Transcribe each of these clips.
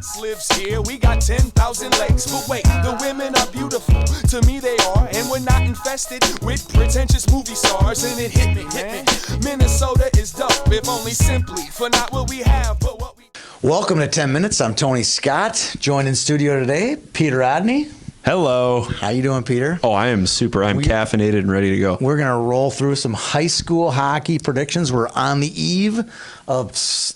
X lives here, we got 10,000 lakes. But wait, the women are beautiful, to me they are. And we're not infested with pretentious movie stars. And it hit me, Minnesota is dope, if only simply for not what we have, but what we... Welcome to 10 Minutes. I'm Tony Scott. Joined in studio today, Peter Rodney. Hello. How you doing, Peter? Oh, I am super. I'm caffeinated and ready to go. We're going to roll through some high school hockey predictions. We're on the eve of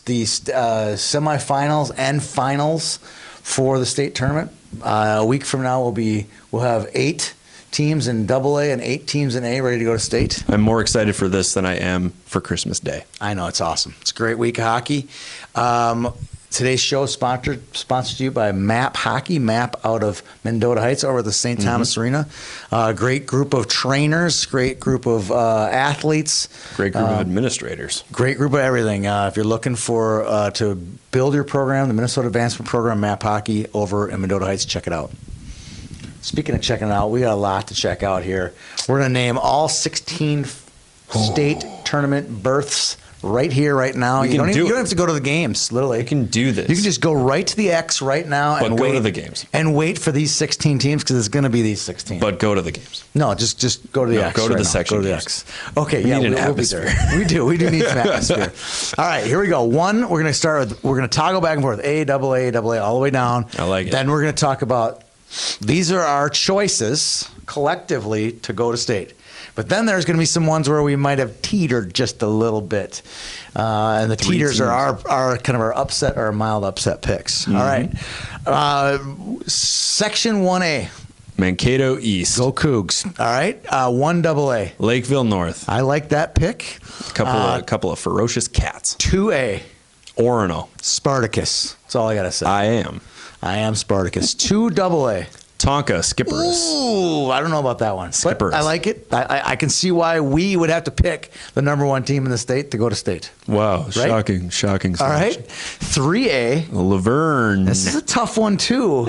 the semifinals and finals for the state tournament. A week from now, we'll have 8 teams in AA and 8 teams in A ready to go to state. I'm more excited for this than I am for Christmas Day. I know, it's awesome. It's a great week of hockey. Today's show is sponsored to you by MAP Hockey, MAP out of Mendota Heights over at the St. Thomas Arena. Great group of trainers, great group of athletes. Great group of administrators. Great group of everything. If you're looking for to build your program, the Minnesota Advancement Program, MAP Hockey over in Mendota Heights, check it out. Speaking of checking it out, we got a lot to check out here. We're going to name all 16 state tournament berths right here, right now. You don't have to go to the games, literally. You can do this. You can just go right to the X right now and go wait to the games. And wait for these 16 teams because it's going to be these 16. But go to the games. No, just go to the X. Go to right the now. section. Go to the games. X. Okay, We'll be there. We do need some atmosphere. All right, here we go. One, we're going to start with, we're going to toggle back and forth. A, AA, all the way down. I like it. Then we're going to talk about, these are our choices collectively to go to state. But then there's going to be some ones where we might have teetered just a little bit. And the teeters are our kind of our upset or mild upset picks. All right. Section 1A. Mankato East. Go Cougs. All right. 1 AA. Lakeville North. I like that pick. Couple of ferocious cats. 2A. Orono. Spartacus. That's all I got to say. I am Spartacus. 2 AA. Tonka Skippers. Ooh, I don't know about that one. Skippers. But I like it. I can see why we would have to pick the number 1 team in the state to go to state. Wow, right? shocking. All right. 3A. Laverne. This is a tough one, too.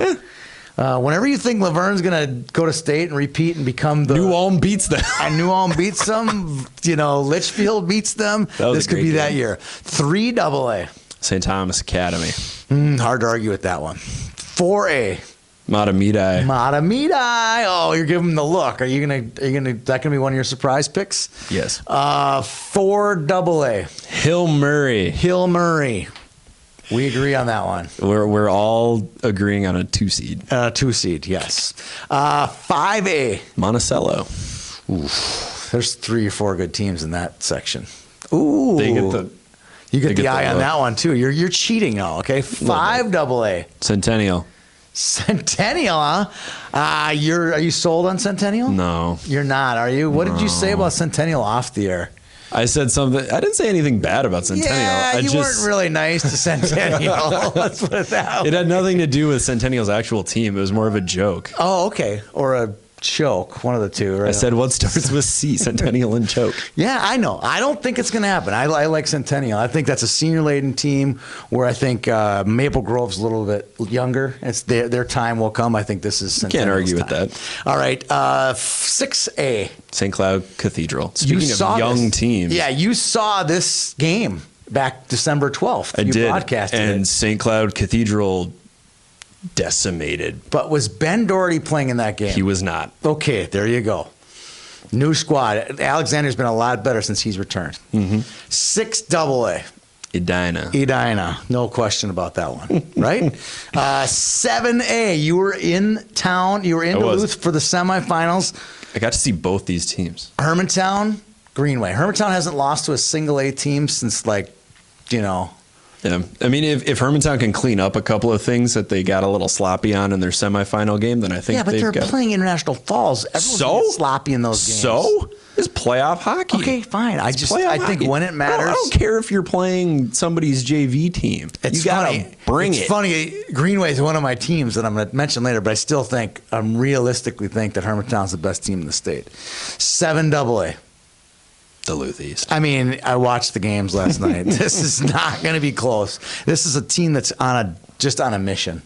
Whenever you think Laverne's going to go to state and repeat and become the... New Ulm beats them. And New Ulm beats them. Litchfield beats them. This could be that year. 3 AA. St. Thomas Academy. Hard to argue with that one. 4A. Matamidi. Oh, you're giving them the look. Are you gonna? That gonna be one of your surprise picks? Yes. 4 AA. Hill Murray. We agree on that one. We're all agreeing on a 2 seed. 2 seed, yes. 5A. Monticello. Oof. There's 3 or 4 good teams in that section. Ooh. You get the eye on that one too. You're cheating now. Okay. 5 AA. Centennial, huh? Are you sold on Centennial? No. You're not, are you? What did you say about Centennial off the air? I said something. I didn't say anything bad about Centennial. Yeah, you weren't really nice to Centennial. Let's put it that way. It had nothing to do with Centennial's actual team. It was more of a joke. Oh, okay. Or a choke, one of the two, right? I said what starts with C, Centennial and choke. Yeah, I know. I don't think it's going to happen. I like Centennial. I think that's a senior-laden team where I think Maple Grove's a little bit younger. It's their time will come. I think this is Centennial's Can't argue time. with that. All right, 6A. St. Cloud Cathedral. Speaking of young teams. Yeah, you saw this game back December 12th. I did. Broadcasted it. And St. Cloud Cathedral decimated. But was Ben Doherty playing in that game? He was not. Okay, there you go. New squad. Alexander's been a lot better since he's returned. 6 AA. Edina. No question about that one, right? 7A. You were in town. You were in Duluth for the semifinals. I got to see both these teams. Hermantown, Greenway. Hermantown hasn't lost to a single A team since Yeah, I mean, if Hermantown can clean up a couple of things that they got a little sloppy on in their semifinal game, then I think they're playing International Falls. Everyone's sloppy in those games. So it's playoff hockey. Okay, fine. I think when it matters, I don't care if you're playing somebody's JV team. It's funny. Greenway is one of my teams that I'm going to mention later, but I still realistically think that Hermantown's the best team in the state. 7 AA. Duluth East. I mean, I watched the games last night. This is not going to be close. This is a team that's just on a mission.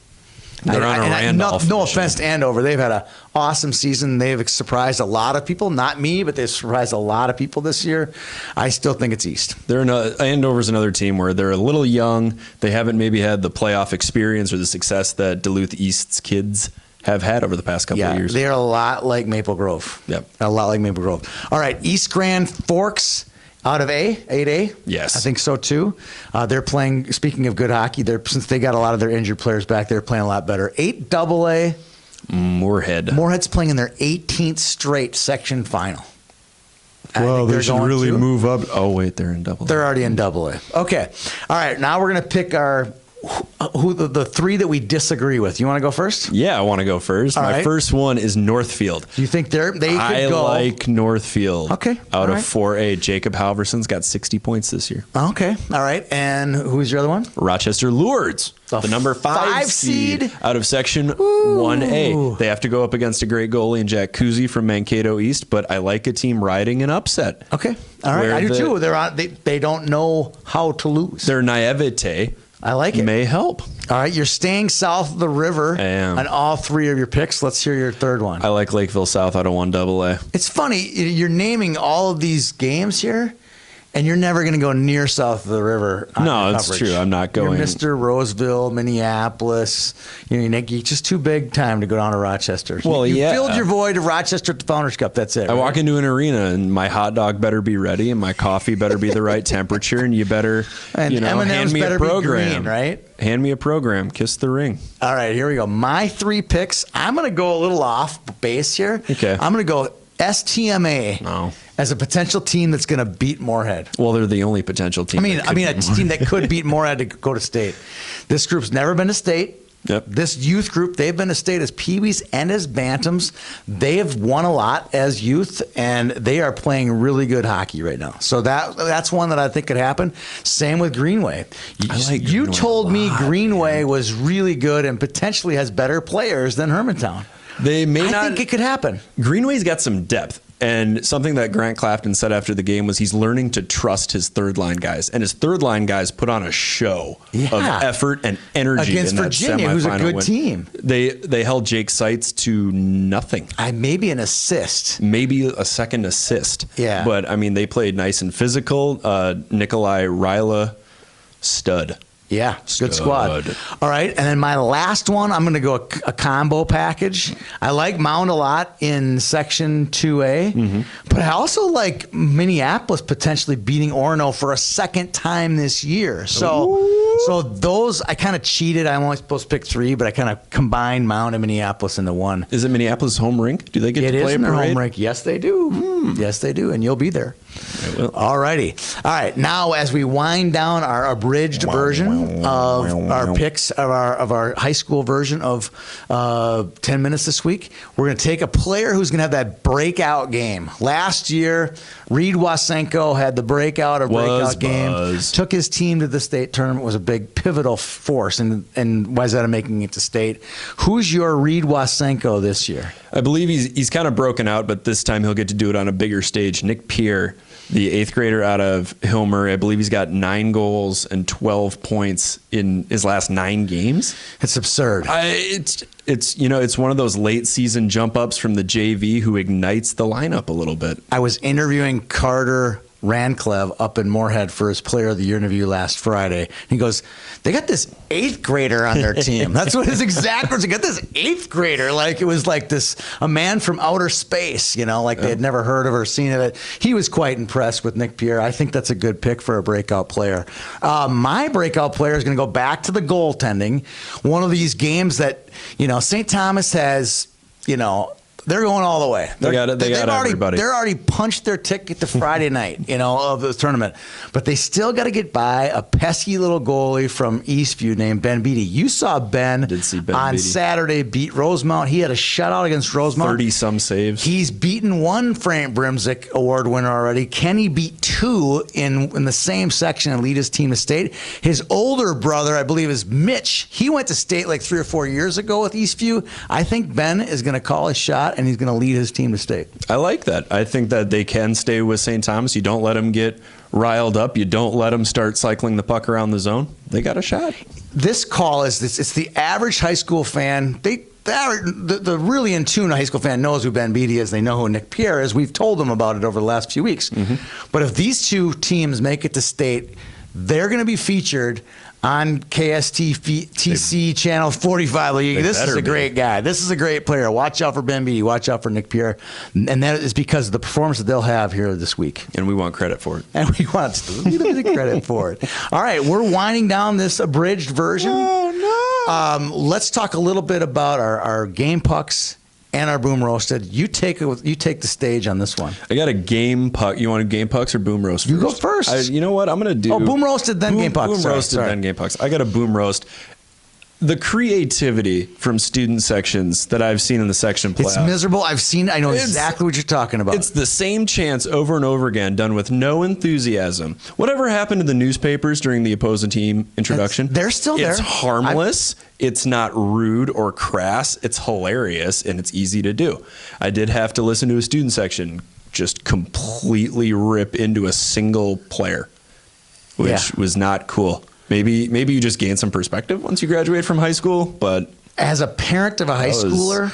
They're on a Randolph. No offense to Andover. They've had an awesome season. They've surprised a lot of people. Not me, but they've surprised a lot of people this year. I still think it's East. Andover's another team where they're a little young. They haven't maybe had the playoff experience or the success that Duluth East's kids have had over the past couple of years. They're a lot like Maple Grove. Yep. A lot like Maple Grove. All right, East Grand Forks. Out of 8A? Yes. I think so too. They're playing, speaking of good hockey, since they got a lot of their injured players back, they're playing a lot better. 8AA. Moorhead. Moorhead's playing in their 18th straight section final. Well, they should really move up. Oh, wait, they're in AA. They're already in AA. Okay. All right, now we're going to pick the three that we disagree with. You want to go first? Yeah, I want to go first. My first one is Northfield. Do you think they could go? I like Northfield. Okay. Out of 4A, Jacob Halverson's got 60 points this year. Okay. All right. And who's your other one? Rochester Lourdes, the number 5 seed out of Section 1A. They have to go up against a great goalie in Jack Kuzi from Mankato East, but I like a team riding an upset. Okay. All right. I do too. They don't know how to lose. Their naivete. I like it. May help. All right, you're staying south of the river on all three of your picks. Let's hear your third one. I like Lakeville South out of 1AA. It's funny, you're naming all of these games here, and you're never going to go near south of the river. No, it's true. I'm not going. You're Mr. Roseville, Minneapolis. You're just too big time to go down to Rochester. Well, you filled your void of Rochester at the Founders Cup. That's it. I walk into an arena, and my hot dog better be ready, and my coffee better be the right temperature, and you better, hand me a program. Be green, right? Hand me a program. Kiss the ring. All right, here we go. My 3 picks. I'm going to go a little off base here. Okay. I'm going to go STMA as a potential team that's going to beat Moorhead. Well, they're the only potential team. I mean, a team that could beat Moorhead to go to state. This group's never been to state. Yep. This youth group, they've been to state as peewees and as bantams. They have won a lot as youth, and they are playing really good hockey right now. So that's one that I think could happen. Same with Greenway. You told me Greenway was really good and potentially has better players than Hermantown. They may not. I think it could happen. Greenway's got some depth. And something that Grant Clapton said after the game was he's learning to trust his third line guys. And his third line guys put on a show of effort and energy against in Virginia, that who's a good win. team. They held Jake Seitz to nothing. Maybe an assist. Maybe a second assist. Yeah. But, I mean, they played nice and physical. Nikolai Ryla, stud. Yeah, good squad. All right, and then my last one, I'm going to go a combo package. I like Mound a lot in Section 2A, but I also like Minneapolis potentially beating Orono for a second time this year. So those, I kind of cheated. I'm only supposed to pick 3, but I kind of combined Mound and Minneapolis into one. Is it Minneapolis home rink? Do they get to play a parade? It is in their home rink. Yes, they do. Yes, they do, and you'll be there. I will. All righty. All right, now as we wind down our abridged version of our picks of our high school version of 10 minutes this week, we're going to take a player who's going to have that breakout game. Last year, Reed Wasenko had the breakout game, took his team to the state tournament, was a big pivotal force in Wayzata making it to state. Who's your Reed Wasenko this year? I believe he's kind of broken out, but this time he'll get to do it on a bigger stage. Nick Pierre, the 8th grader out of Hill Murray, I believe he's got 9 goals and 12 points in his last 9 games. It's absurd. It's one of those late season jump ups from the JV who ignites the lineup a little bit. I was interviewing Carter Ranclev up in Moorhead for his Player of the Year interview last Friday. He goes, they got this 8th grader on their team. That's what his exact words. They got this 8th grader. Like it was like a man from outer space, like they had never heard of or seen of it. He was quite impressed with Nick Pierre. I think that's a good pick for a breakout player. My breakout player is going to go back to the goaltending. One of these games that, St. Thomas has, they're going all the way. They got everybody. They're already punched their ticket to Friday night, of the tournament. But they still got to get by a pesky little goalie from Eastview named Ben Beatty. You saw Ben on Saturday beat Rosemount. He had a shutout against Rosemount. 30-some saves. He's beaten one Frank Brimzik Award winner already. Kenny beat 2 in the same section and lead his team to state. His older brother, I believe, is Mitch. He went to state like 3 or 4 years ago with Eastview. I think Ben is going to call his shot. shot, and he's going to lead his team to state. I like that. I think that they can stay with St. Thomas. You don't let them get riled up. You don't let them start cycling the puck around the zone. They got a shot. This call is this. It's the average high school fan. The really in tune high school fan knows who Ben Beatty is. They know who Nick Pierre is. We've told them about it over the last few weeks. But if these two teams make it to state, they're going to be featured on KSTC channel 45. This is a great guy. This is a great player. Watch out for Ben Beatty. Watch out for Nick Pierre. And that is because of the performance that they'll have here this week. And we want credit for it. And we want a little bit of credit for it. All right, we're winding down this abridged version. Oh, no. Let's talk a little bit about our game pucks and our boom roasted. You take the stage on this one. I got a game puck. You want game pucks or boom roast first? You go first. You know what? I'm going to do... boom roasted, then game pucks. Boom roasted, then game pucks. I got a boom roast. The creativity from student sections that I've seen in the section playoff. It's miserable. I know exactly what you're talking about. It's the same chants over and over again, done with no enthusiasm. Whatever happened to the newspapers during the opposing team introduction? They're still there. It's harmless. It's not rude or crass. It's hilarious, and it's easy to do. I did have to listen to a student section just completely rip into a single player, which was not cool. Maybe you just gain some perspective once you graduate from high school, but as a parent of a high schooler,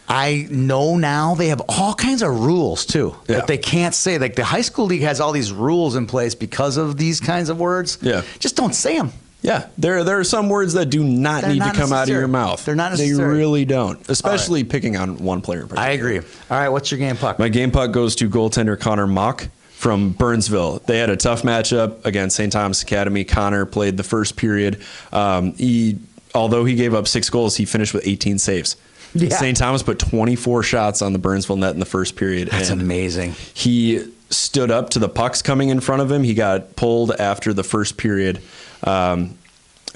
I know now they have all kinds of rules too that they can't say. Like the high school league has all these rules in place because of these kinds of words. Yeah, just don't say them. Yeah, there are some words that do not need to come out of your mouth. They're not necessary. They really don't, especially picking on one player in particular. I agree. All right, what's your game puck? My game puck goes to goaltender Connor Mock from Burnsville. They had a tough matchup against St. Thomas Academy. Connor played the first period. Although he gave up 6 goals, he finished with 18 saves. Yeah. St. Thomas put 24 shots on the Burnsville net in the first period. That's amazing. He stood up to the pucks coming in front of him. He got pulled after the first period. And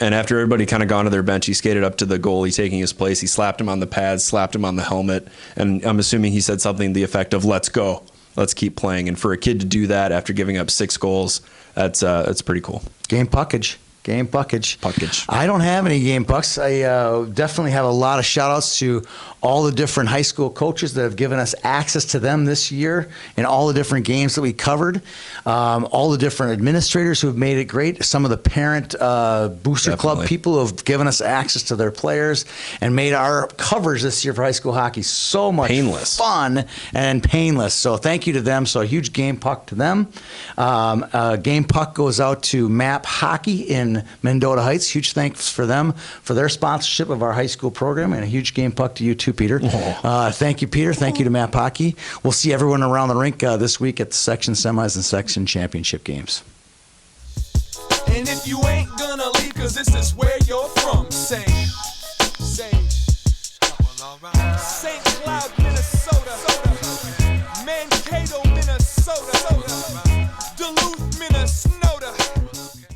after everybody kind of gone to their bench, he skated up to the goalie taking his place. He slapped him on the pads, slapped him on the helmet. And I'm assuming he said something to the effect of, "Let's go. Let's keep playing." And for a kid to do that after giving up 6 goals, that's pretty cool. Game puckage. Game puckage. Puckage. I don't have any game pucks. I definitely have a lot of shout outs to all the different high school coaches that have given us access to them this year and all the different games that we covered. All the different administrators who have made it great. Some of the parent booster club people who have given us access to their players and made our coverage this year for high school hockey so much fun and painless. So thank you to them. So a huge game puck to them. Game puck goes out to MAP Hockey in Mendota Heights. Huge thanks for them for their sponsorship of our high school program, and a huge game puck to you too, Peter. Thank you, Peter. Thank you to MAP Hockey. We'll see everyone around the rink this week at the section semis and section championship games. And if you ain't gonna leave, cause this is where you're from, say St. Cloud, Minnesota, Mankato, Minnesota.